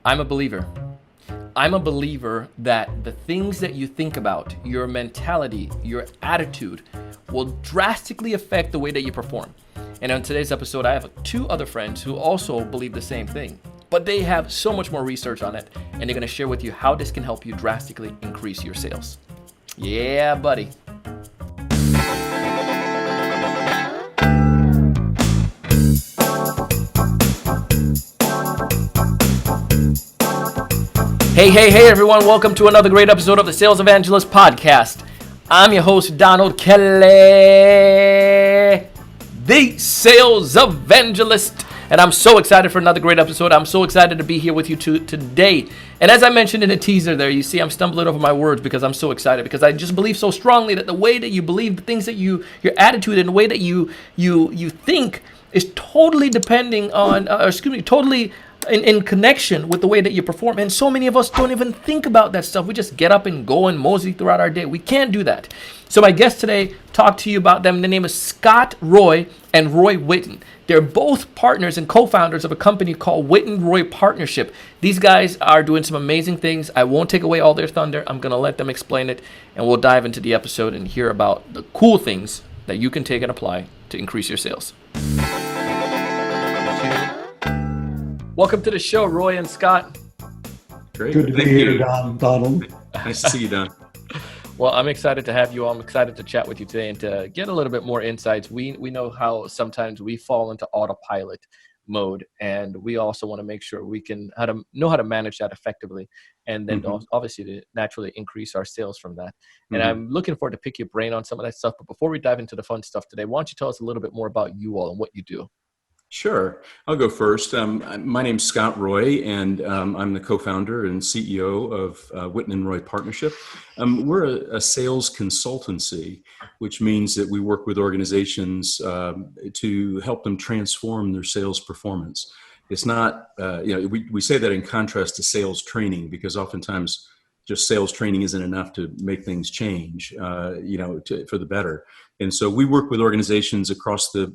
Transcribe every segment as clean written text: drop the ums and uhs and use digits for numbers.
I'm a believer. I'm a believer that the things that you think about, your mentality, your attitude, will drastically affect the way that you perform. And on today's episode, I have two other friends who also believe the same thing, but they have so much more research on it, and they're going to share with you how this can help you drastically increase your sales. Yeah, buddy. Hey, everyone. Welcome to another great episode of the Sales Evangelist Podcast. I'm your host, Donald Kelly, the Sales Evangelist. And I'm so excited for another great episode. I'm so excited to be here with you today. And as I mentioned in the teaser there, you see I'm stumbling over my words because I'm so excited, because I just believe so strongly that the way that you believe, the things that your attitude and the way that you think is totally depending on, totally in connection with the way that you perform. And so many of us don't even think about that stuff. We just get up and go and mosey throughout our day. We can't do that. So my guest today talked to you about them. The name is Scott Roy and Roy Whitten. They're both partners and co-founders of a company called Whitten Roy Partnership. These guys are doing some amazing things. I won't take away all their thunder. I'm going to let them explain it, and we'll dive into the episode and hear about the cool things that you can take and apply to increase your sales. Welcome to the show, Roy and Scott. Great. Good to be here, Donald. Nice to see you, Don. Well, I'm excited to have you. I'm excited to chat with you today and to get a little bit more insights. We know how sometimes we fall into autopilot mode, and we also want to make sure we can know how to manage that effectively, and then obviously to naturally increase our sales from that. And I'm looking forward to pick your brain on some of that stuff. But before we dive into the fun stuff today, why don't you tell us a little bit more about you all and what you do? Sure. I'll go first. My name's Scott Roy, and I'm the co-founder and CEO of Whitten Roy Partnership. We're a sales consultancy, which means that we work with organizations to help them transform their sales performance. It's not, we say that in contrast to sales training, because oftentimes just sales training isn't enough to make things change, for the better. And so we work with organizations across the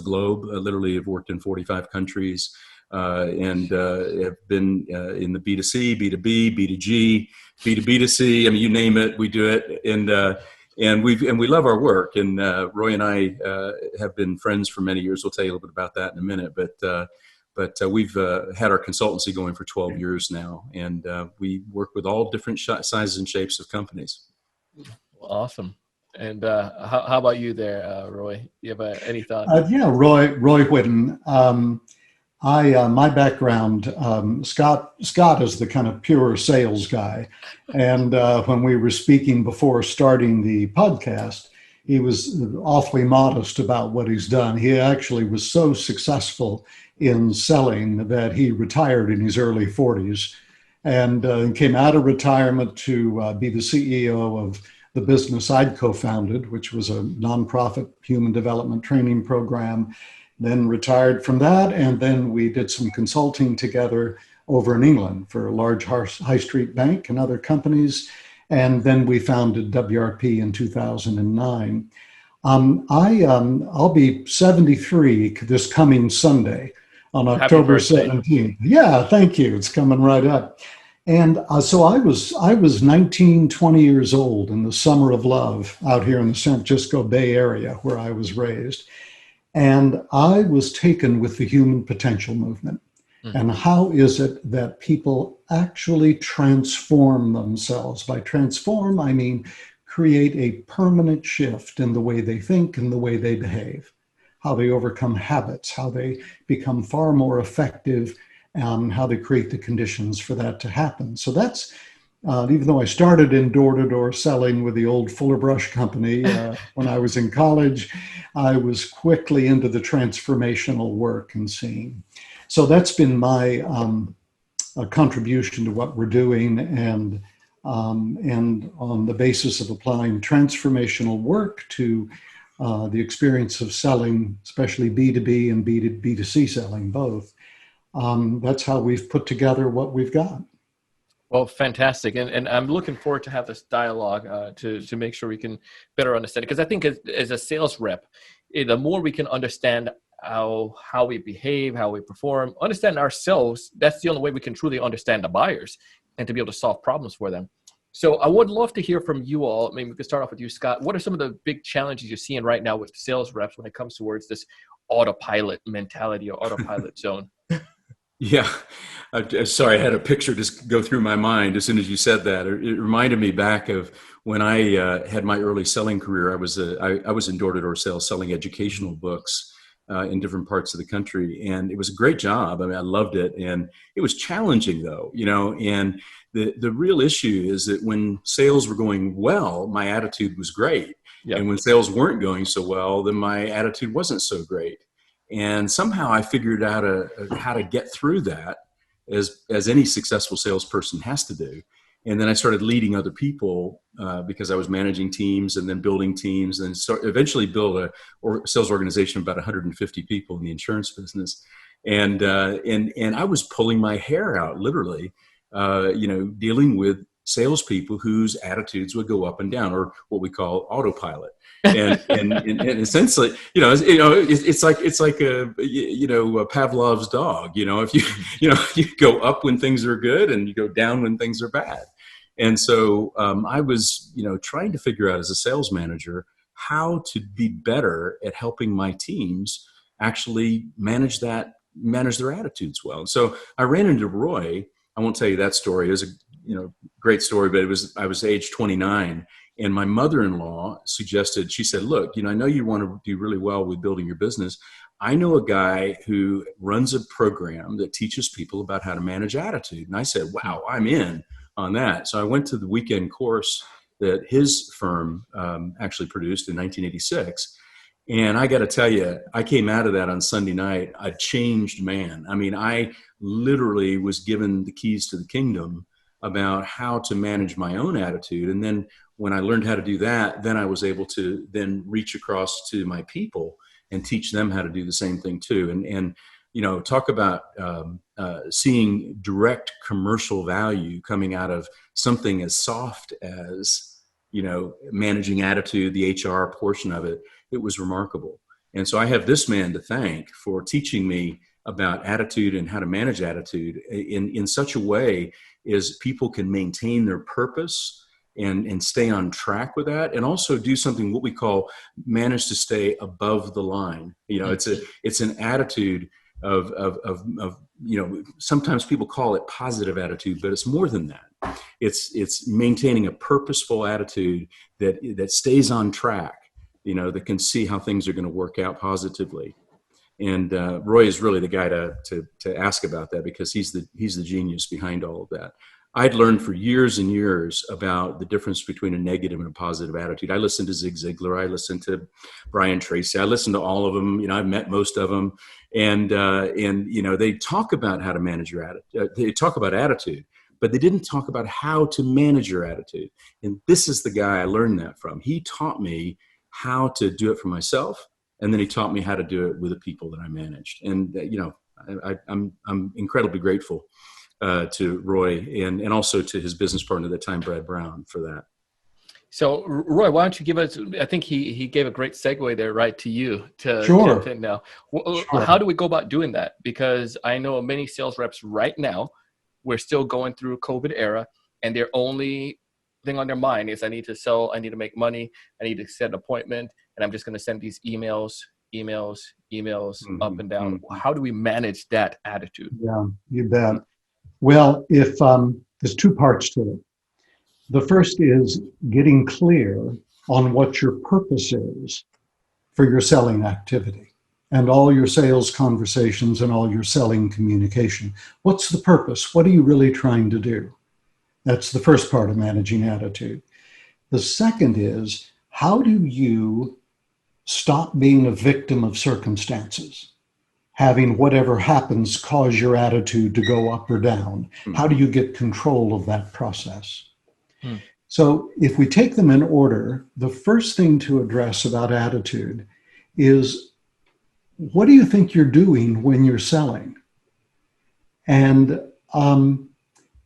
globe. Literally, have worked in 45 countries, and have been in the B2C, B2B, B2G, B2B2C. I mean, you name it, we do it. And we love our work. And Roy and I have been friends for many years. We'll tell you a little bit about that in a minute. But we've had our consultancy going for 12 years now, and we work with all different sizes and shapes of companies. Awesome. And how about you there, Roy? Do you have any thoughts? Roy Whitten. My background, Scott is the kind of pure sales guy. And when we were speaking before starting the podcast, he was awfully modest about what he's done. He actually was so successful in selling that he retired in his early 40s and came out of retirement to be the CEO of the business I'd co-founded, which was a nonprofit human development training program, then retired from that. And then we did some consulting together over in England for a large high street bank and other companies. And then we founded WRP in 2009. I'll be 73 this coming Sunday on October 17th. Yeah, thank you. It's coming right up. And so I was 19, 20 years old in the summer of love out here in the San Francisco Bay Area where I was raised. And I was taken with the human potential movement. And how is it that people actually transform themselves? By transform, I mean create a permanent shift in the way they think and the way they behave, how they overcome habits, how they become far more effective, how they create the conditions for that to happen. So that's, even though I started in door-to-door selling with the old Fuller Brush company when I was in college, I was quickly into the transformational work and seeing. So that's been my contribution to what we're doing, and on the basis of applying transformational work to the experience of selling, especially B2B and B2C selling both. That's how we've put together what we've got. Well, fantastic. And I'm looking forward to have this dialogue to make sure we can better understand it. Because I think as a sales rep, the more we can understand how we behave, how we perform, understand ourselves. That's the only way we can truly understand the buyers and to be able to solve problems for them. So I would love to hear from you all. I mean, we could start off with you, Scott. What are some of the big challenges you're seeing right now with sales reps when it comes towards this autopilot mentality or autopilot zone? Yeah, sorry, I had a picture just go through my mind as soon as you said that. It reminded me back of when I had my early selling career. I was in door-to-door sales, selling educational books in different parts of the country, and it was a great job. I mean, I loved it, and it was challenging though, And the real issue is that when sales were going well, my attitude was great, and when sales weren't going so well, then my attitude wasn't so great. And somehow I figured out how to get through that, as any successful salesperson has to do. And then I started leading other people because I was managing teams and then building teams, and eventually build a sales organization of about 150 people in the insurance business. And I was pulling my hair out, literally, dealing with salespeople whose attitudes would go up and down, or what we call autopilot. And essentially, it's like a Pavlov's dog. If you go up when things are good and you go down when things are bad. And so I was trying to figure out as a sales manager how to be better at helping my teams actually manage their attitudes well. And so I ran into Roy. I won't tell you that story. It was a great story, but I was age 29. And my mother-in-law suggested, she said, look, I know you want to do really well with building your business. I know a guy who runs a program that teaches people about how to manage attitude. And I said, wow, I'm in on that. So I went to the weekend course that his firm actually produced in 1986. And I got to tell you, I came out of that on Sunday night a changed man. I mean, I literally was given the keys to the kingdom about how to manage my own attitude. And then when I learned how to do that, then I was able to then reach across to my people and teach them how to do the same thing too. And talk about seeing direct commercial value coming out of something as soft as, managing attitude, the HR portion of it. It was remarkable. And so I have this man to thank for teaching me about attitude and how to manage attitude in such a way as people can maintain their purpose and stay on track with that, and also do something what we call manage to stay above the line. It's an attitude of sometimes people call it positive attitude, but it's more than that. It's maintaining a purposeful attitude that stays on track, that can see how things are going to work out positively. And Roy is really the guy to ask about that, because he's the genius behind all of that. I'd learned for years and years about the difference between a negative and a positive attitude. I listened to Zig Ziglar. I listened to Brian Tracy. I listened to all of them. I've met most of them. And they talk about how to manage your attitude. They talk about attitude, but they didn't talk about how to manage your attitude. And this is the guy I learned that from. He taught me how to do it for myself. And then he taught me how to do it with the people that I managed. And, I'm incredibly grateful to Roy and also to his business partner at that time, Brad Brown, for that. So, Roy, why don't you give us, I think he gave a great segue there, right, to you to Sure. jump in now. Sure. How do we go about doing that? Because I know many sales reps right now, we're still going through COVID era, and their only thing on their mind is I need to sell, I need to make money, I need to set an appointment, and I'm just going to send these emails up and down. Mm-hmm. How do we manage that attitude? Yeah, you bet. Well, if there's two parts to it. The first is getting clear on what your purpose is for your selling activity and all your sales conversations and all your selling communication. What's the purpose? What are you really trying to do? That's the first part of managing attitude. The second is, how do you stop being a victim of circumstances? Having whatever happens cause your attitude to go up or down. How do you get control of that process? So if we take them in order, the first thing to address about attitude is, what do you think you're doing when you're selling? And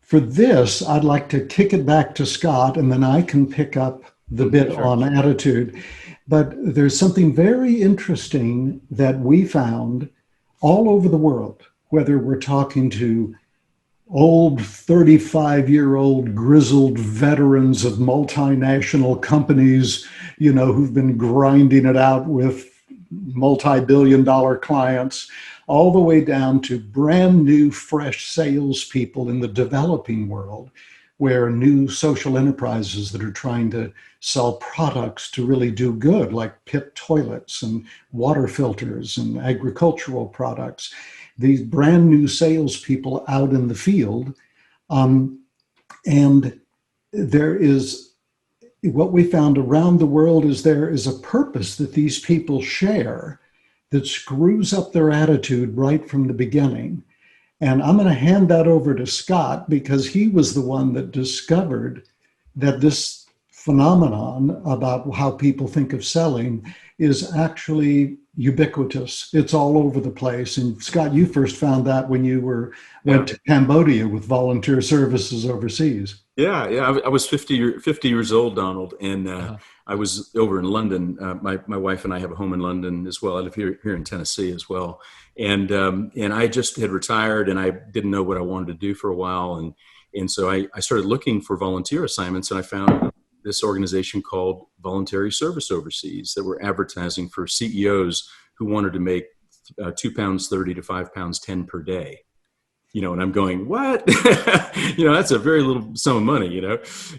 for this, I'd like to kick it back to Scott, and then I can pick up the bit on attitude. But there's something very interesting that we found all over the world, whether we're talking to old 35-year-old grizzled veterans of multinational companies, who've been grinding it out with multi-billion-dollar clients, all the way down to brand new, fresh salespeople in the developing world, where new social enterprises that are trying to sell products to really do good, like pit toilets and water filters and agricultural products. These brand new salespeople out in the field. Um, and there is what we found around the world is there is a purpose that these people share that screws up their attitude right from the beginning. And I'm going to hand that over to Scott because he was the one that discovered that this phenomenon about how people think of selling is actually ubiquitous. It's all over the place. And Scott, you first found that when you went to Cambodia with volunteer services overseas. Yeah. I was 50 years old, Donald, and I was over in London. My wife and I have a home in London as well. I live here in Tennessee as well. And I just had retired, and I didn't know what I wanted to do for a while. And so I started looking for volunteer assignments, and I found this organization called Voluntary Service Overseas that were advertising for CEOs who wanted to make £2.30 to £5.10 per day. And I'm going, what? That's a very little sum of money,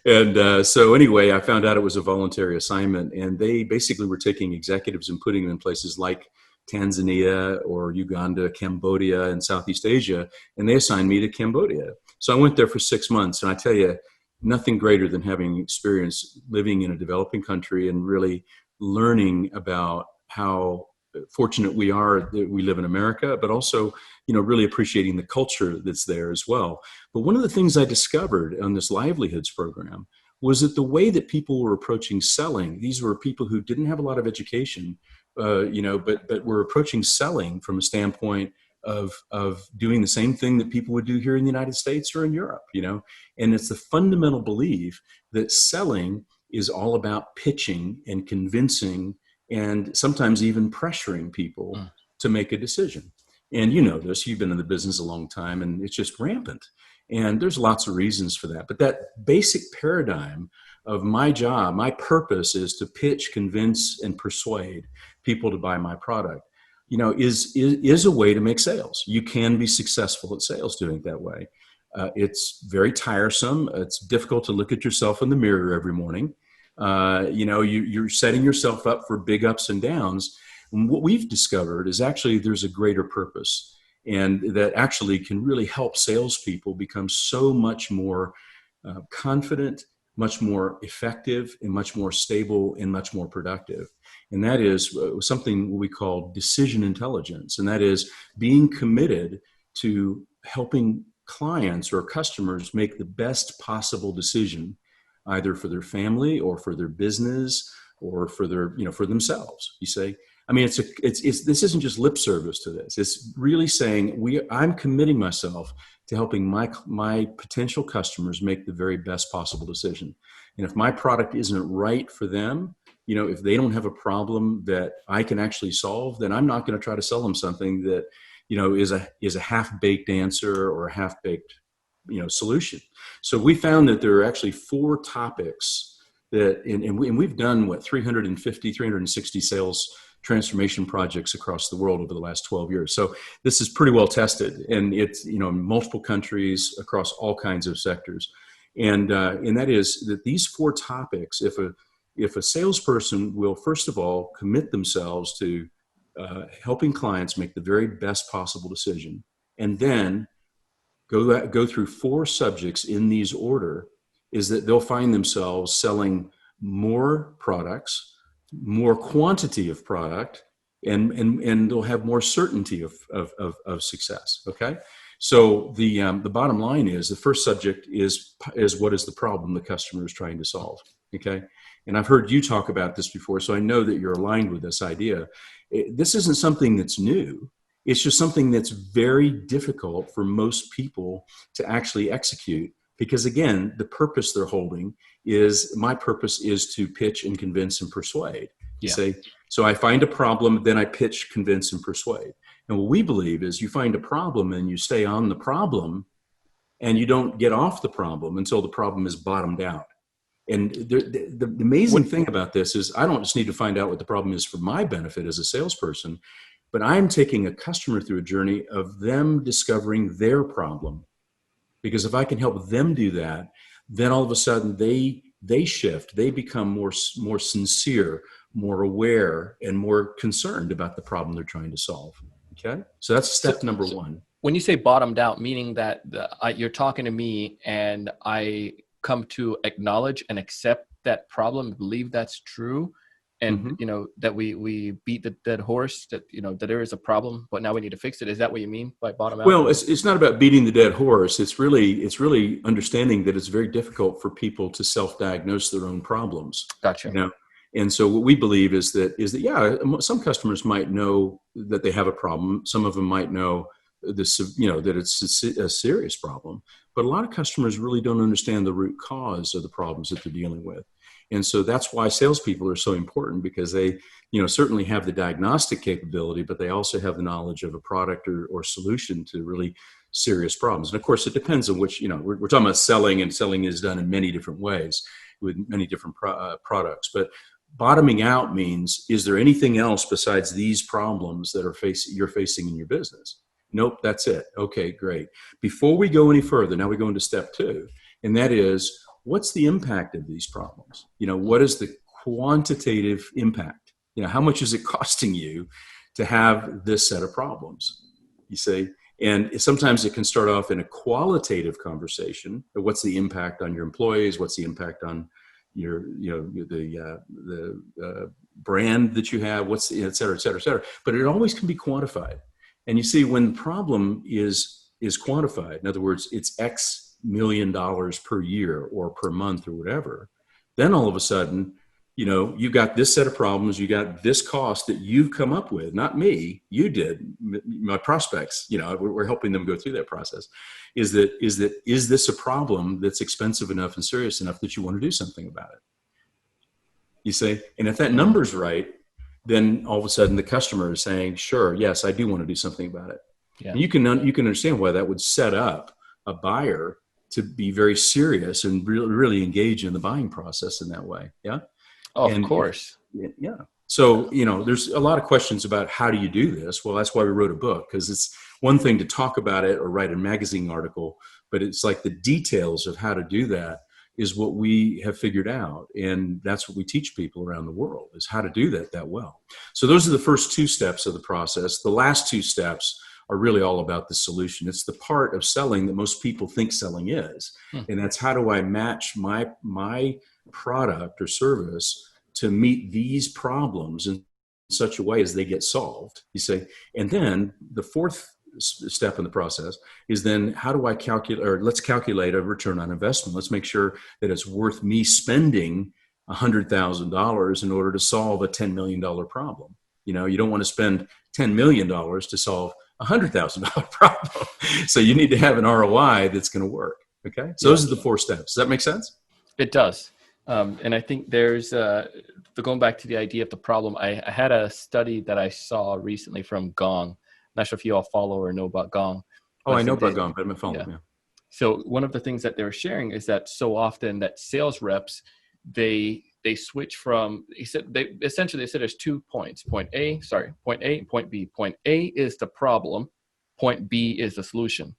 And so anyway, I found out it was a voluntary assignment, and they basically were taking executives and putting them in places like Tanzania or Uganda, Cambodia, and Southeast Asia, and they assigned me to Cambodia. So I went there for 6 months, and I tell you, nothing greater than having experience living in a developing country and really learning about how fortunate we are that we live in America, but also, really appreciating the culture that's there as well. But one of the things I discovered on this livelihoods program was that the way that people were approaching selling, these were people who didn't have a lot of education, but were approaching selling from a standpoint of doing the same thing that people would do here in the United States or in Europe, and it's the fundamental belief that selling is all about pitching and convincing and sometimes even pressuring people to make a decision. And this, you've been in the business a long time, and it's just rampant. And there's lots of reasons for that. But that basic paradigm of my job, my purpose is to pitch, convince, and persuade people to buy my product, is a way to make sales. You can be successful at sales doing it that way. It's very tiresome. It's difficult to look at yourself in the mirror every morning. You're setting yourself up for big ups and downs. And what we've discovered is actually there's a greater purpose, and that actually can really help salespeople become so much more confident, much more effective, and much more stable and much more productive. And that is something we call decision intelligence. And that is being committed to helping clients or customers make the best possible decision, either for their family or for their business or for their, for themselves. You say, this isn't just lip service to this. It's really saying I'm committing myself to helping my potential customers make the very best possible decision. And if my product isn't right for them, if they don't have a problem that I can actually solve, then I'm not going to try to sell them something that, is a half-baked answer or a half-baked, solution. So we found that there are actually 4 topics that, and we've done 360 sales transformation projects across the world over the last 12 years. So this is pretty well tested, and it's, in multiple countries across all kinds of sectors. And that is that these 4 topics, if a salesperson will, first of all, commit themselves to helping clients make the very best possible decision, and then go through 4 subjects in these order, is that they'll find themselves selling more products, more quantity of product, and they'll have more certainty of success. Okay. So the bottom line is the first subject is what is the problem the customer is trying to solve. Okay. And I've heard you talk about this before, so I know that you're aligned with this idea. This isn't something that's new. It's just something that's very difficult for most people to actually execute, because again, the purpose they're holding is, my purpose is to pitch and convince and persuade. You Yeah. say, so I find a problem, then I pitch, convince, and persuade. And what we believe is you find a problem and you stay on the problem and you don't get off the problem until the problem is bottomed out. And the amazing thing about this is I don't just need to find out what the problem is for my benefit as a salesperson, but I'm taking a customer through a journey of them discovering their problem. Because if I can help them do that, then all of a sudden they shift, they become more sincere, more aware, and more concerned about the problem they're trying to solve. Okay, so that's step number one. When you say bottomed out, meaning that you're talking to me and I come to acknowledge and accept that problem, believe that's true, and that we beat the dead horse, that that there is a problem, but now we need to fix it. Is that what you mean by bottom out? Well, it's not about beating the dead horse. It's really understanding that it's very difficult for people to self-diagnose their own problems. Gotcha. And so what we believe is that yeah, some customers might know that they have a problem. Some of them might know this, that it's a serious problem, but a lot of customers really don't understand the root cause of the problems that they're dealing with. And so that's why salespeople are so important, because they, certainly have the diagnostic capability, but they also have the knowledge of a product or solution to really serious problems. And of course, it depends on which, we're talking about selling, and selling is done in many different ways with many different products. But bottoming out means, is there anything else besides these problems that you're facing in your business? Nope, that's it. Okay, great. Before we go any further, now we go into step two, and that is, what's the impact of these problems? What is the quantitative impact? How much is it costing you to have this set of problems? You say, and sometimes it can start off in a qualitative conversation. What's the impact on your employees? What's the impact on your, the brand that you have? What's et cetera, et cetera, et cetera. But it always can be quantified. And you see, when the problem is quantified, in other words, it's X million dollars per year or per month or whatever, then all of a sudden, you've got this set of problems, you got this cost that you've come up with, not me, you did, my prospects, we're helping them go through that process. Is this a problem that's expensive enough and serious enough that you want to do something about it? You say, and if that number's right, then all of a sudden the customer is saying, sure, yes, I do want to do something about it. Yeah. And you can understand why that would set up a buyer to be very serious and really engage in the buying process in that way. Yeah. Oh, of course. Yeah. So, there's a lot of questions about how do you do this? Well, that's why we wrote a book, because it's one thing to talk about it or write a magazine article, but it's like the details of how to do that is what we have figured out. And that's what we teach people around the world, is how to do that well. So those are the first two steps of the process. The last two steps are really all about the solution. It's the part of selling that most people think selling is. And that's, how do I match my product or service to meet these problems in such a way as they get solved, you say. And then the fourth step in the process is then, how do I let's calculate a return on investment. Let's make sure that it's worth me spending $100,000 in order to solve a $10 million problem. You don't want to spend $10 million to solve a $100,000 problem. So you need to have an ROI that's going to work. Okay. So those are the four steps. Does that make sense? It does. And I think there's, going back to the idea of the problem, I had a study that I saw recently from Gong. Not sure if you all follow or know about Gong. Oh, I know about Gong, but I'm not following. Yeah. So one of the things that they were sharing is that so often that sales reps, they switch from, they said there's 2 points, point A and point B. Point A is the problem. Point B is the solution.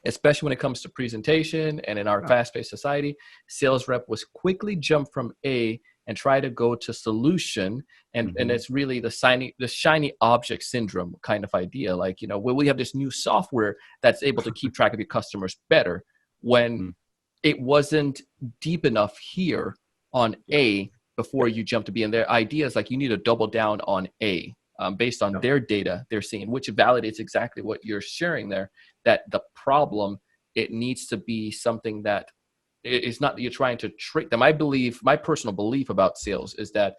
Especially when it comes to presentation and in our fast-paced society, sales rep was quickly jump from A and try to go to solution. And it's really the shiny object syndrome kind of idea. Like, where we have this new software that's able to keep track of your customers better, when it wasn't deep enough here on A before you jump to B. And their idea is like, you need to double down on A based on their data they're seeing, which validates exactly what you're sharing there, that the problem, it needs to be something that it's not that you're trying to trick them. I believe, my personal belief about sales is that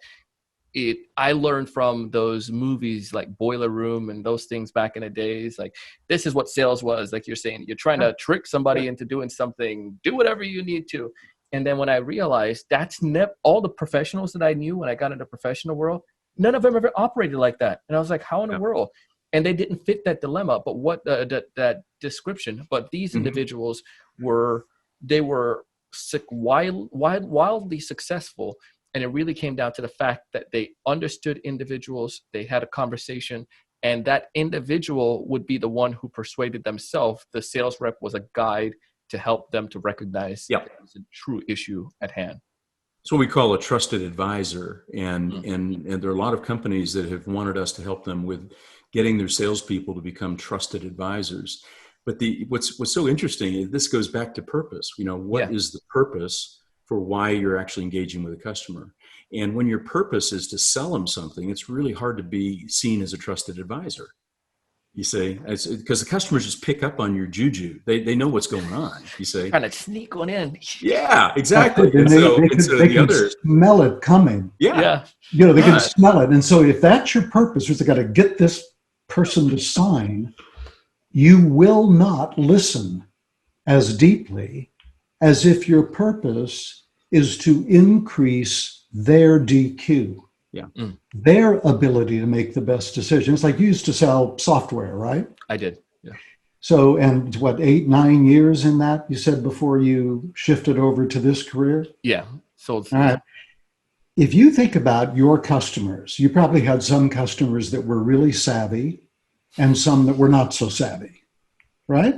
I learned from those movies like Boiler Room and those things back in the days. Like, this is what sales was. Like you're saying, you're trying to trick somebody into doing something, do whatever you need to. And then when I realized that's all the professionals that I knew when I got into the professional world, none of them ever operated like that. And I was like, how in the world? And they didn't fit that dilemma, but that description. But these individuals were wildly successful. And it really came down to the fact that they understood individuals, they had a conversation, and that individual would be the one who persuaded themselves. The sales rep was a guide to help them to recognize that it was a true issue at hand. It's what we call a trusted advisor. And there are a lot of companies that have wanted us to help them with getting their salespeople to become trusted advisors. But what's so interesting is this goes back to purpose. What is the purpose for why you're actually engaging with a customer? And when your purpose is to sell them something, it's really hard to be seen as a trusted advisor. You say, because the customers just pick up on your juju. They know what's going on. You say, trying to sneak one in. Yeah, exactly. And they can smell it coming. Yeah. They can smell it. And so if that's your purpose, is they got to get this person to sign, you will not listen as deeply as if your purpose is to increase their DQ. Their ability to make the best decision. It's like you used to sell software, right? I did. Yeah. So, and what, 8-9 years in that, you said, before you shifted over to this career? Yeah. So, all right. If you think about your customers, you probably had some customers that were really savvy and some that were not so savvy, right?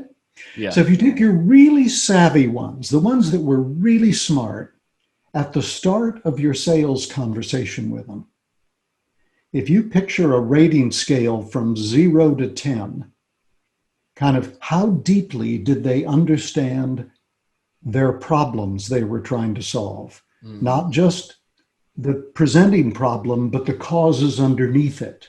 Yeah. So if you take your really savvy ones, the ones that were really smart, at the start of your sales conversation with them, if you picture a rating scale from 0 to 10, kind of how deeply did they understand their problems they were trying to solve? Not just the presenting problem, but the causes underneath it.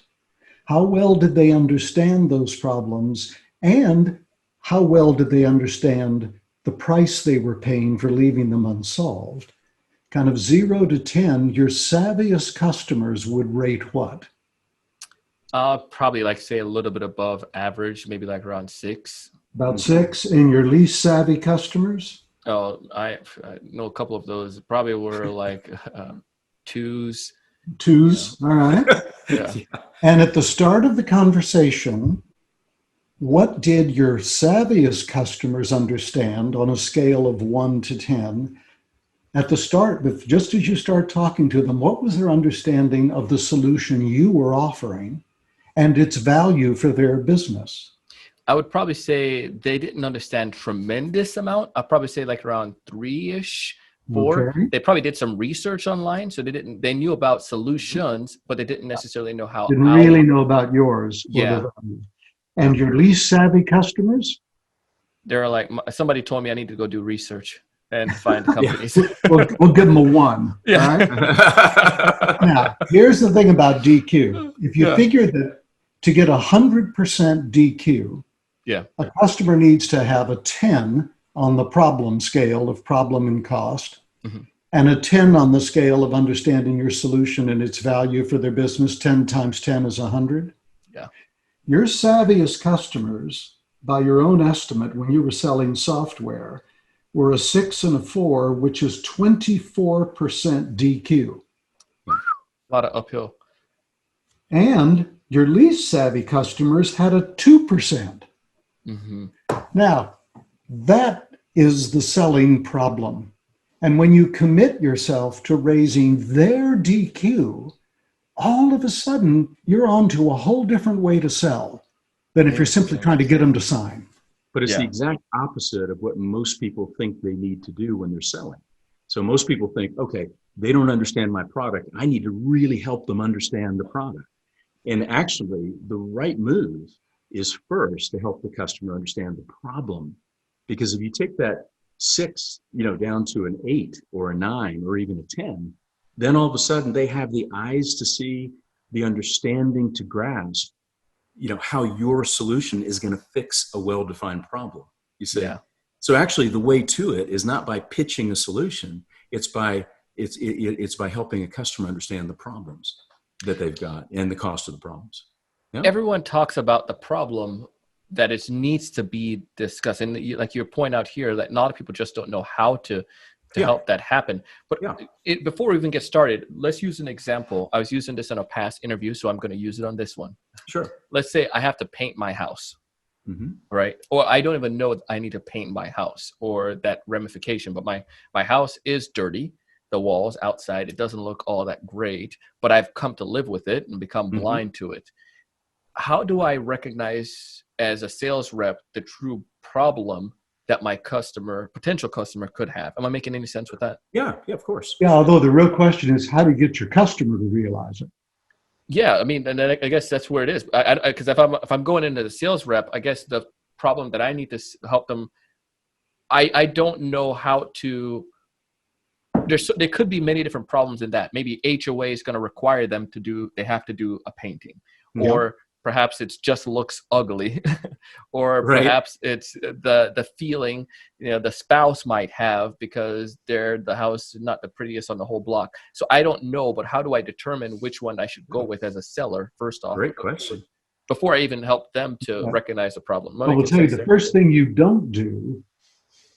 How well did they understand those problems? And how well did they understand the price they were paying for leaving them unsolved? Kind of 0 to 10, your savviest customers would rate what? Probably say a little bit above average, maybe around 6. About 6. And your least savvy customers? Oh, I know a couple of those probably were 2s. 2s, all right. Yeah. And at the start of the conversation, what did your savviest customers understand on a scale of 1 to 10? At the start, just as you start talking to them, what was their understanding of the solution you were offering and its value for their business? I would probably say they didn't understand tremendous amount. I'd probably say around 3-ish, 4. Okay. They probably did some research online, so they knew about solutions, but they didn't necessarily know how. Didn't really know about yours. Yeah. And your least savvy customers? They're somebody told me I need to go do research and find companies. We'll give them a 1. Yeah. All right? Now, here's the thing about DQ. If you figure that to get 100% DQ, a customer needs to have a 10 on the problem scale of problem and cost, and a 10 on the scale of understanding your solution and its value for their business. 10 times 10 is 100. Yeah. Your savviest customers, by your own estimate, when you were selling software, were a 6 and a 4, which is 24% DQ. A lot of uphill. And your least savvy customers had a 2%. Now, that is the selling problem. And when you commit yourself to raising their DQ, all of a sudden, you're on to a whole different way to sell than if you're simply trying to get them to sign. But it's the exact opposite of what most people think they need to do when they're selling. So most people think, okay, they don't understand my product. I need to really help them understand the product. And actually, the right move is first to help the customer understand the problem. Because if you take that 6, down to an 8 or a 9 or even a 10, then all of a sudden they have the eyes to see, the understanding to grasp, how your solution is going to fix a well-defined problem. You see? Yeah. So actually the way to it is not by pitching a solution. It's by helping a customer understand the problems that they've got and the cost of the problems. Yeah. Everyone talks about the problem that it needs to be discussed. And like you point out here, that a lot of people just don't know how to to help that happen. But Yeah. before we even get started, let's use an example. I was using this in a past interview, so I'm going to use it on this one. Sure. Let's say I have to paint my house, Mm-hmm. right? Or I don't even know I need to paint my house or that ramification, but my house is dirty. The walls outside, it doesn't look all that great, but I've come to live with it and become blind to it. How do I recognize as a sales rep the true problem that my potential customer could have? Am I making any sense with that? Yeah, of course. Yeah, although the real question is how to get your customer to realize it. Yeah, I mean, and then I guess that's where it is. Because if I'm going into the sales rep, I guess the problem that I need to help them, I don't know how to. There could be many different problems in that. Maybe HOA is going to require them they have to do a painting, or perhaps it just looks ugly, or perhaps it's the feeling the spouse might have because the house is not the prettiest on the whole block. So I don't know, but how do I determine which one I should go with as a seller first off? Great question. Before I even help them to recognize the problem. Well, we'll tell you the first thing you don't do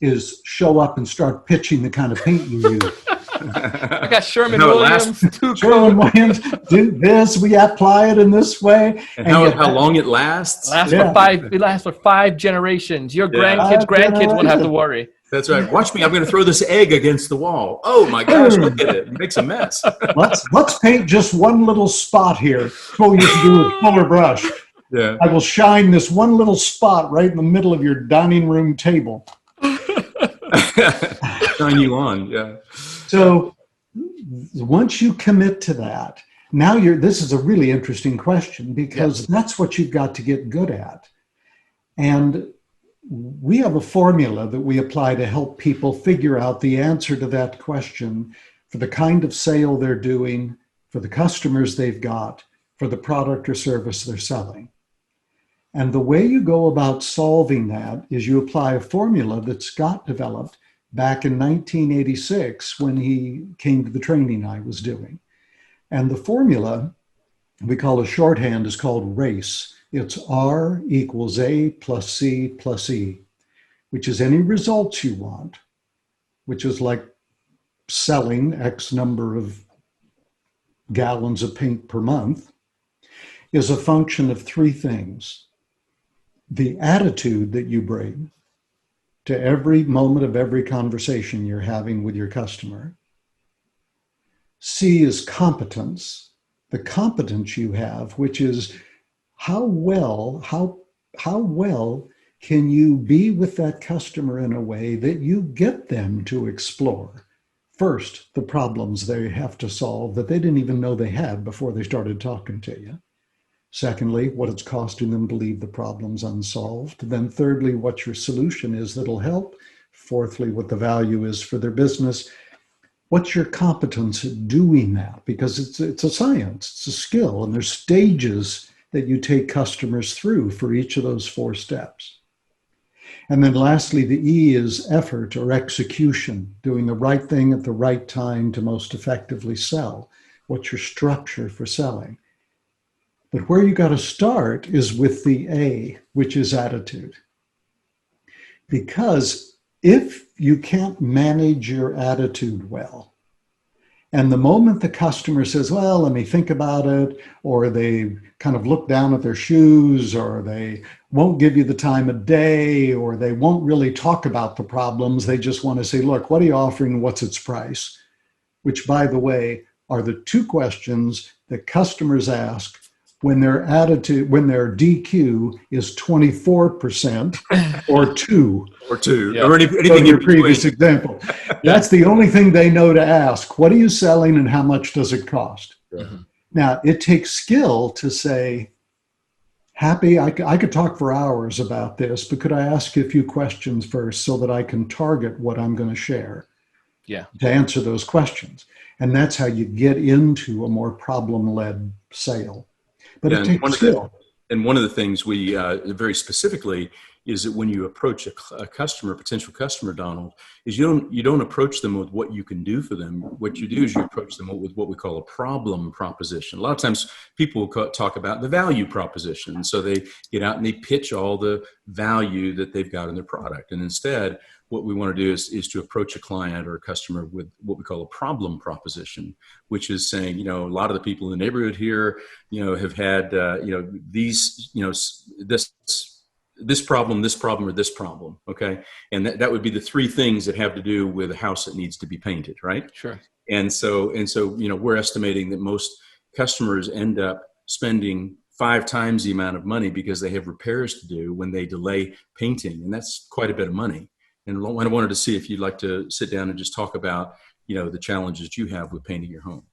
is show up and start pitching the kind of paint you use. I got Sherman Williams. Sherman Williams, do this, we apply it in this way. And how long it lasts? It lasts for 5 generations. Your grandkids won't have to worry. That's right. Watch me. I'm going to throw this egg against the wall. Oh my gosh, look at it. It makes a mess. Let's paint just one little spot here. That's what we used to do with fuller brush. Yeah. I will shine this one little spot right in the middle of your dining room table. Shine you on, yeah. So once you commit to that, now this is a really interesting question because that's what you've got to get good at. And we have a formula that we apply to help people figure out the answer to that question for the kind of sale they're doing, for the customers they've got, for the product or service they're selling. And the way you go about solving that is you apply a formula that Scott developed back in 1986 when he came to the training I was doing. And the formula we call a shorthand is called RACE. It's R equals A plus C plus E, which is any results you want, which is like selling X number of gallons of paint per month, is a function of 3 things. The attitude that you bring to every moment of every conversation you're having with your customer. C is competence, the competence you have, which is how well can you be with that customer in a way that you get them to explore first the problems they have to solve that they didn't even know they had before they started talking to you. Secondly, what it's costing them to leave the problems unsolved. Then thirdly, what your solution is that'll help. Fourthly, what the value is for their business. What's your competence at doing that? Because it's a science, it's a skill, and there's stages that you take customers through for each of those 4 steps. And then lastly, the E is effort or execution, doing the right thing at the right time to most effectively sell. What's your structure for selling? But where you got to start is with the A, which is attitude. Because if you can't manage your attitude well, and the moment the customer says, well, let me think about it, or they kind of look down at their shoes, or they won't give you the time of day, or they won't really talk about the problems, they just want to say, look, what are you offering? What's its price? Which, by the way, are the 2 questions that customers ask when their DQ is 24% or 2. Or 2. Yeah. Or anything your previous example. That's the only thing they know to ask. What are you selling and how much does it cost? Mm-hmm. Now, it takes skill to say, Happy, I could talk for hours about this, but could I ask you a few questions first so that I can target what I'm going to share? Yeah. To answer those questions. And that's how you get into a more problem-led sale. But it takes skill. And one of the things we very specifically is that when you approach a customer, potential customer, Donald, is you don't approach them with what you can do for them. What you do is you approach them with what we call a problem proposition. A lot of times people talk about the value proposition. So they get out and they pitch all the value that they've got in their product. And instead, what we want to do is to approach a client or a customer with what we call a problem proposition, which is saying, a lot of the people in the neighborhood here, have had, these, this problem, or this problem. Okay. And that would be the three things that have to do with a house that needs to be painted. Right. Sure. And so, we're estimating that most customers end up spending 5 times the amount of money because they have repairs to do when they delay painting. And that's quite a bit of money. And I wanted to see if you'd like to sit down and just talk about, the challenges you have with painting your home.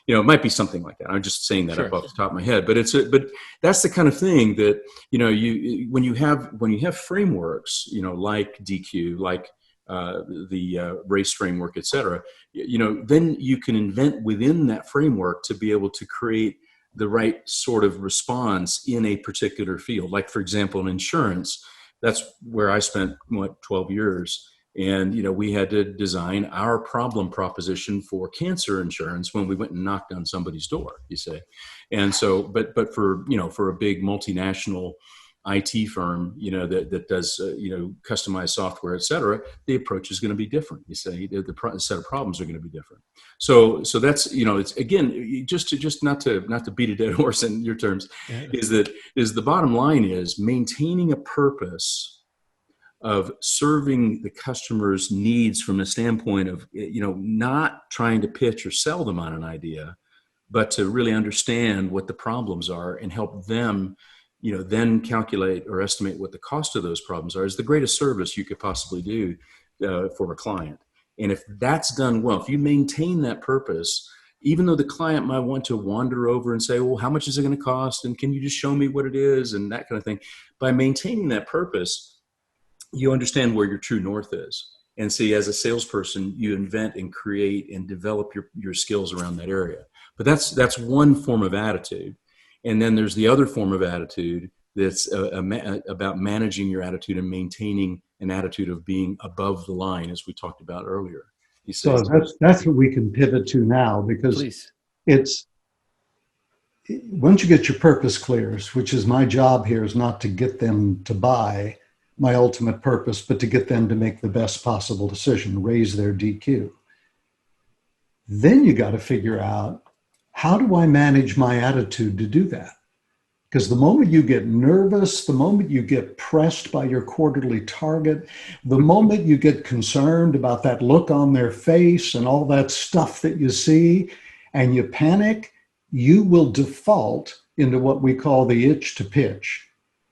It might be something like that. I'm just saying that up off the top of my head, but but that's the kind of thing that, when you have frameworks, like DQ, like the race framework, et cetera, then you can invent within that framework to be able to create the right sort of response in a particular field. Like, for example, in insurance, that's where I spent 12 years. And, we had to design our problem proposition for cancer insurance when we went and knocked on somebody's door, you say. And so, but for, for a big multinational IT firm, that does, customized software, et cetera, the approach is going to be different. You say the set of problems are going to be different. So that's, it's, again, just not to beat a dead horse in your terms, is the bottom line is maintaining a purpose of serving the customer's needs from a standpoint of, not trying to pitch or sell them on an idea, but to really understand what the problems are and help them, then calculate or estimate what the cost of those problems are, is the greatest service you could possibly do for a client. And if that's done well, if you maintain that purpose, even though the client might want to wander over and say, well, how much is it going to cost? And can you just show me what it is? And that kind of thing. By maintaining that purpose, you understand where your true north is. And see, as a salesperson, you invent and create and develop your skills around that area. But that's one form of attitude. And then there's the other form of attitude that's about managing your attitude and maintaining an attitude of being above the line, as we talked about earlier. So that's what we can pivot to now, because it's, once you get your purpose clear, which is my job here, is not to get them to buy my ultimate purpose, but to get them to make the best possible decision, raise their DQ. Then you got to figure out, how do I manage my attitude to do that? Because the moment you get nervous, the moment you get pressed by your quarterly target, the moment you get concerned about that look on their face and all that stuff that you see, and you panic, you will default into what we call the itch to pitch.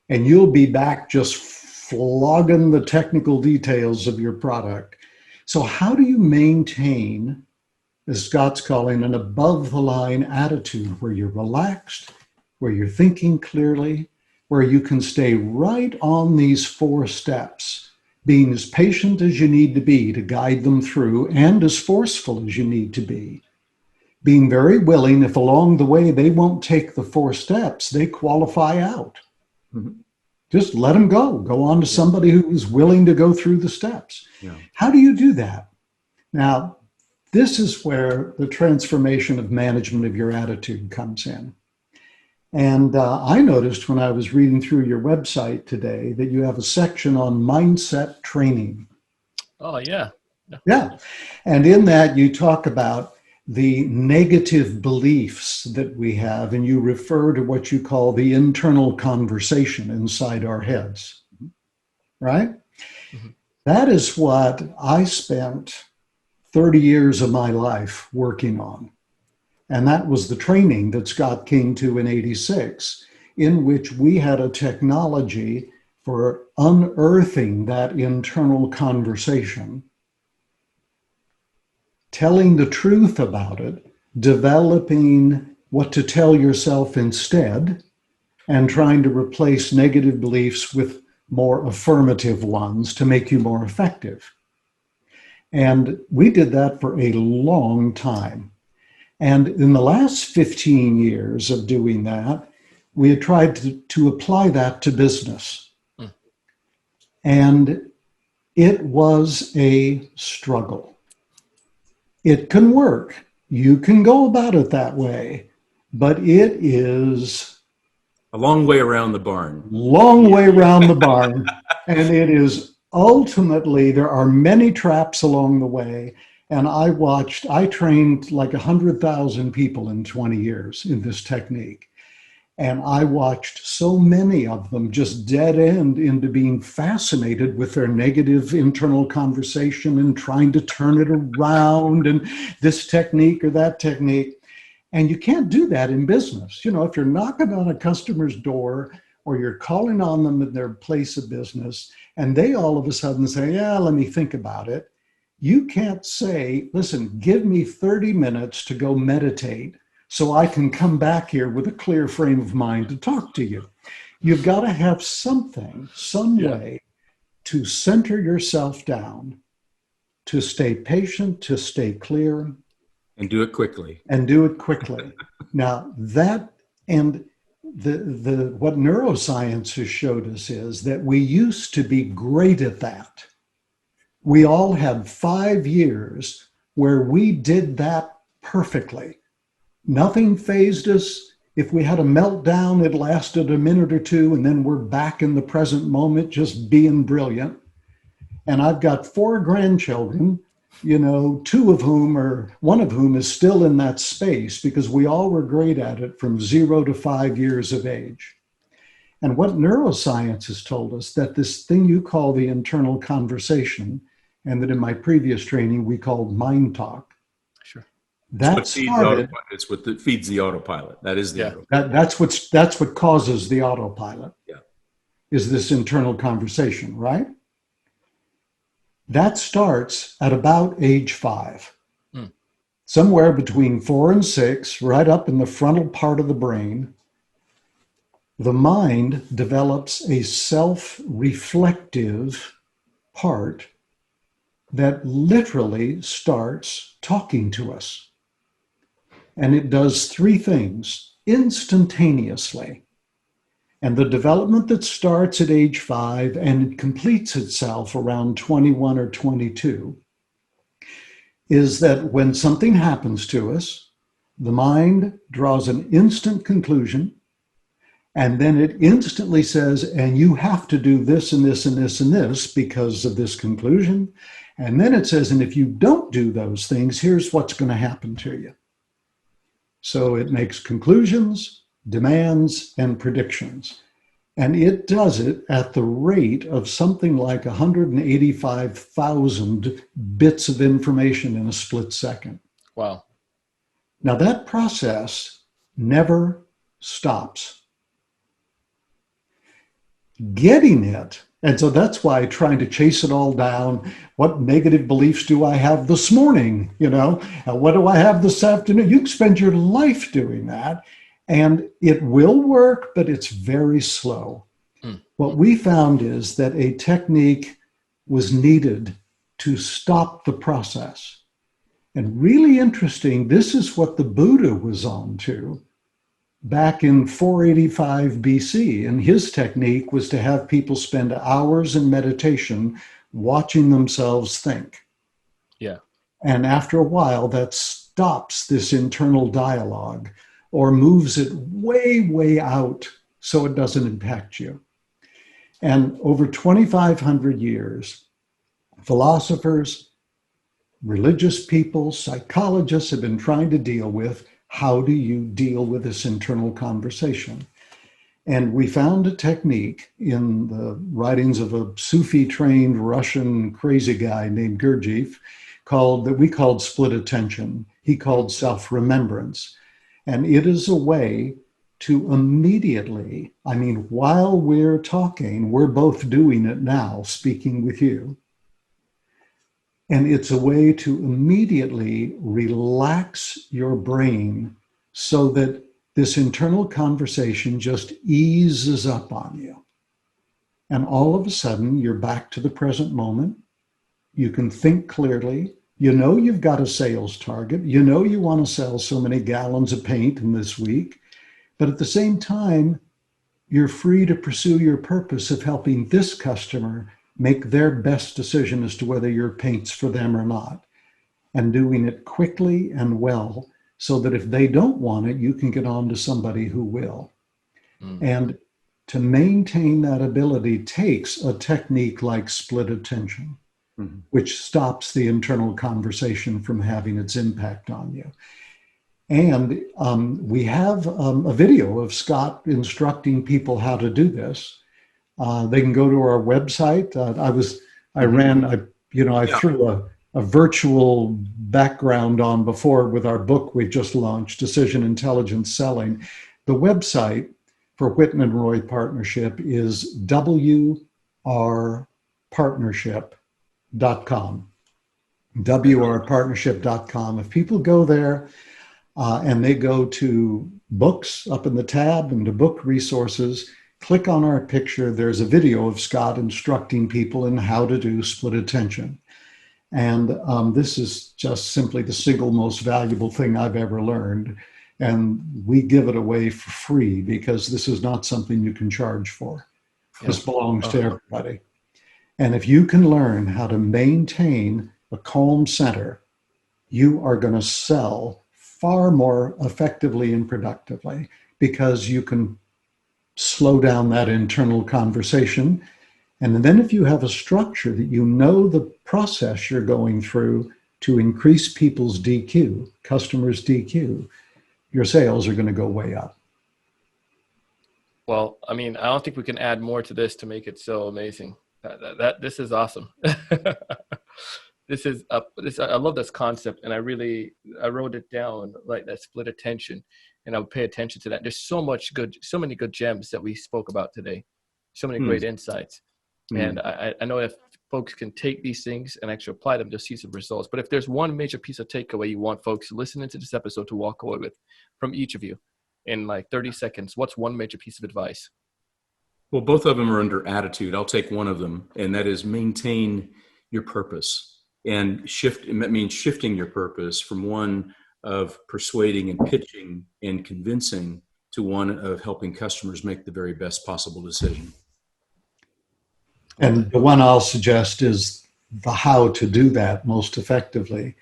And you'll be back just flogging the technical details of your product. So how do you maintain, as Scott's calling, an above the line attitude where you're relaxed, where you're thinking clearly, where you can stay right on these 4 steps, being as patient as you need to be to guide them through, and as forceful as you need to be, being very willing if along the way they won't take the 4 steps, they qualify out. Mm-hmm. Just let them go on to somebody who is willing to go through the steps. Yeah. How do you do that? Now, this is where the transformation of management of your attitude comes in. And I noticed when I was reading through your website today that you have a section on mindset training. Oh, yeah. Yeah. And in that you talk about the negative beliefs that we have, and you refer to what you call the internal conversation inside our heads, right? Mm-hmm. That is what I spent 30 years of my life working on. And that was the training that Scott came to in '86, in which we had a technology for unearthing that internal conversation, telling the truth about it, developing what to tell yourself instead, and trying to replace negative beliefs with more affirmative ones to make you more effective. And we did that for a long time. And in the last 15 years of doing that, we had tried to apply that to business. And it was a struggle. It can work. You can go about it that way, but it is A long way around the barn. long way around the barn. And it is ultimately, there are many traps along the way. And I trained like 100,000 people in 20 years in this technique. And I watched so many of them just dead end into being fascinated with their negative internal conversation and trying to turn it around and this technique or that technique. And you can't do that in business. You know, if you're knocking on a customer's door or you're calling on them in their place of business and they all of a sudden say, yeah, let me think about it. You can't say, listen, give me 30 minutes to go meditate so I can come back here with a clear frame of mind to talk to you. You've got to have something, some way to center yourself down, to stay patient, to stay clear. And do it quickly. And do it quickly. Now that, and the what neuroscience has showed us is that we used to be great at that. We all had 5 years where we did that perfectly. Nothing fazed us. If we had a meltdown, it lasted a minute or two, and then we're back in the present moment, just being brilliant. And I've got 4 grandchildren, you know, one of whom is still in that space because we all were great at it from 0 to 5 years of age. And what neuroscience has told us, that this thing you call the internal conversation, and that in my previous training we called mind talk. Sure. It's what feeds the autopilot. That is the autopilot. That's what causes the autopilot. Yeah. Is this internal conversation, right? That starts at about age 5. Somewhere between 4 and 6, right up in the frontal part of the brain. The mind develops a self-reflective part that literally starts talking to us. And it does 3 things instantaneously. And the development that starts at age 5 and it completes itself around 21 or 22 is that when something happens to us, the mind draws an instant conclusion. And then it instantly says, and you have to do this and this and this and this because of this conclusion. And then it says, and if you don't do those things, here's what's going to happen to you. So it makes conclusions, demands, and predictions. And it does it at the rate of something like 185,000 bits of information in a split second. Wow. Now that process never stops. Getting it, and so that's why trying to chase it all down, what negative beliefs do I have this morning? You know, what do I have this afternoon? You can spend your life doing that, and it will work, but it's very slow. What we found is that a technique was needed to stop the process. And really interesting, this is what the Buddha was on to back in 485 BC. And his technique was to have people spend hours in meditation watching themselves think. Yeah. And after a while, that stops this internal dialogue or moves it way, way out so it doesn't impact you. And over 2,500 years, philosophers, religious people, psychologists have been trying to deal with how do you deal with this internal conversation. And we found a technique in the writings of a Sufi-trained Russian crazy guy named Gurdjieff that we called split attention. He called self-remembrance. And it is a way to immediately, while we're talking, we're both doing it now, speaking with you. And it's a way to immediately relax your brain so that this internal conversation just eases up on you. And all of a sudden, you're back to the present moment. You can think clearly. You know you've got a sales target. You know you want to sell so many gallons of paint in this week. But at the same time, you're free to pursue your purpose of helping this customer make their best decision as to whether your paint's for them or not, and doing it quickly and well so that if they don't want it, you can get on to somebody who will. And to maintain that ability takes a technique like split attention, which stops the internal conversation from having its impact on you. And we have a video of Scott instructing people how to do this. They can go to our website. I threw a virtual background on before with our book we just launched, Decision Intelligence Selling. The website for Whitten and Roy Partnership is wrpartnership.com. wrpartnership.com. If people go there and they go to books up in the tab and to book resources, click on our picture, there's a video of Scott instructing people in how to do split attention. And this is just simply the single most valuable thing I've ever learned. And we give it away for free because this is not something you can charge for. This belongs to everybody. And if you can learn how to maintain a calm center, you are going to sell far more effectively and productively because you can slow down that internal conversation. And then if you have a structure that you know the process you're going through to increase people's DQ, customers' DQ, your sales are going to go way up. Well, I mean, I don't think we can add more to this to make it so amazing. This is awesome. I love this concept, and I wrote it down, like that split attention, and I would pay attention to that. There's so many good gems that we spoke about today, so many great insights. And I know if folks can take these things and actually apply them, they'll see some results. But if there's one major piece of takeaway you want folks listening to this episode to walk away with from each of you in like 30 seconds, what's one major piece of advice? Well, both of them are under attitude. I'll take one of them, and that is maintain your purpose. And that means shifting your purpose from one of persuading and pitching and convincing to one of helping customers make the very best possible decision. And the one I'll suggest is the how to do that most effectively,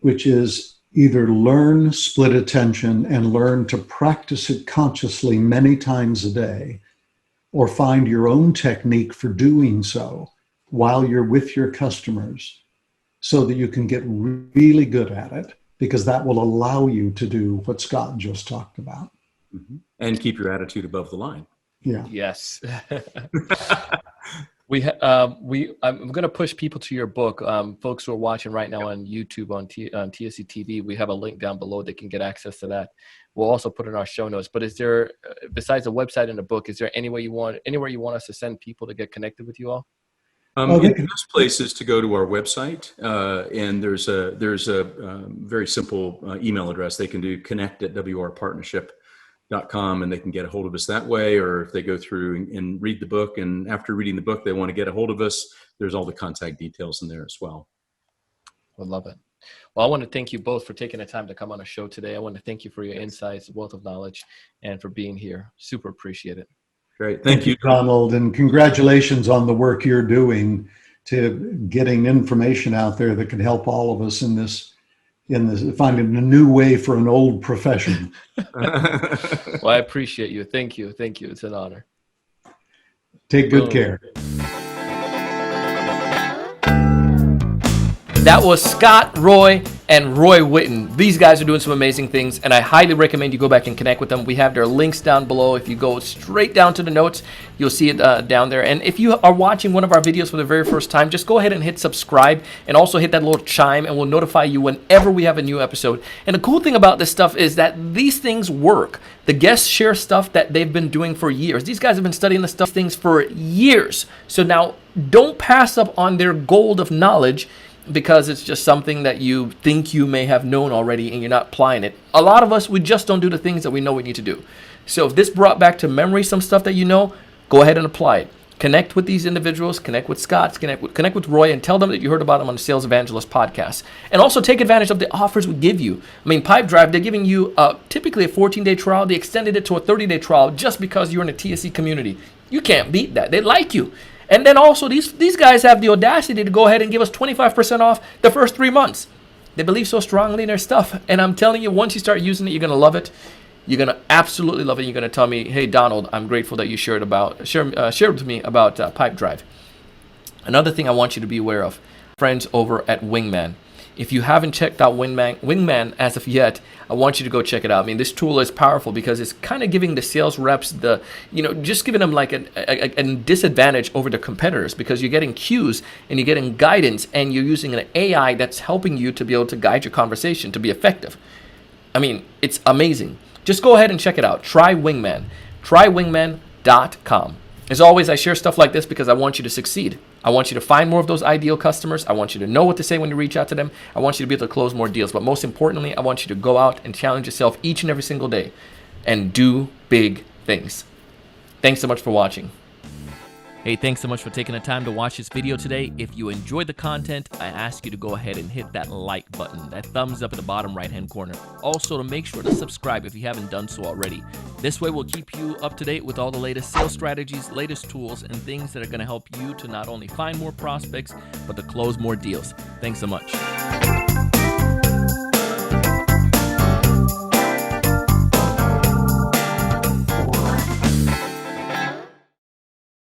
which is either learn split attention and learn to practice it consciously many times a day, or find your own technique for doing so while you're with your customers so that you can get really good at it, because that will allow you to do what Scott just talked about. And keep your attitude above the line. Yeah. Yes. I'm going to push people to your book. Folks who are watching right now on YouTube on TSE TV, we have a link down below that can get access to that. We'll also put it in our show notes. But is there, besides the website and the book, is there anywhere you want us to send people to get connected with you all? The best place is to go to our website, and there's a very simple email address. They can do connect@wrpartnership.com, and they can get a hold of us that way. Or if they go through and read the book, and after reading the book they want to get a hold of us, there's all the contact details in there as well. I love it. Well, I want to thank you both for taking the time to come on a show today. I want to thank you for your insights, wealth of knowledge, and for being here. Super appreciate it. Great. Thank you, Donald, and congratulations on the work you're doing to getting information out there that can help all of us in this finding a new way for an old profession. Well, I appreciate you. Thank you. It's an honor. Take good care. That was Scott Roy and Roy Whitten. These guys are doing some amazing things, and I highly recommend you go back and connect with them. We have their links down below. If you go straight down to the notes, you'll see it down there. And if you are watching one of our videos for the very first time, just go ahead and hit subscribe, and also hit that little chime, and we'll notify you whenever we have a new episode. And the cool thing about this stuff is that these things work. The guests share stuff that they've been doing for years. These guys have been studying these things for years. So now don't pass up on their gold of knowledge because it's just something that you think you may have known already and you're not applying it. A lot of us, we just don't do the things that we know we need to do. So if this brought back to memory some stuff that you know, go ahead and apply it. Connect with these individuals, connect with Scott, connect with Roy, and tell them that you heard about them on the Sales Evangelist podcast. And also take advantage of the offers we give you. I mean, Pipe Drive, they're giving you typically a 14-day trial. They extended it to a 30-day trial just because you're in a TSE community. You can't beat that. They like you. And then also these guys have the audacity to go ahead and give us 25% off the first 3 months. They believe so strongly in their stuff. And I'm telling you, once you start using it, you're going to love it. You're going to absolutely love it. You're going to tell me, hey, Donald, I'm grateful that you shared with me about Pipedrive. Another thing I want you to be aware of, friends over at Wingman. If you haven't checked out Wingman as of yet, I want you to go check it out. I mean, this tool is powerful because it's kind of giving the sales reps just giving them like a disadvantage over the competitors, because you're getting cues and you're getting guidance and you're using an AI that's helping you to be able to guide your conversation to be effective. I mean, it's amazing. Just go ahead and check it out. Try Wingman. TryWingman.com. As always, I share stuff like this because I want you to succeed. I want you to find more of those ideal customers. I want you to know what to say when you reach out to them. I want you to be able to close more deals. But most importantly, I want you to go out and challenge yourself each and every single day and do big things. Thanks so much for watching. Hey, thanks so much for taking the time to watch this video today. If you enjoyed the content, I ask you to go ahead and hit that like button, that thumbs up at the bottom right-hand corner. Also, to make sure to subscribe if you haven't done so already. This way, we'll keep you up to date with all the latest sales strategies, latest tools, and things that are going to help you to not only find more prospects, but to close more deals. Thanks so much.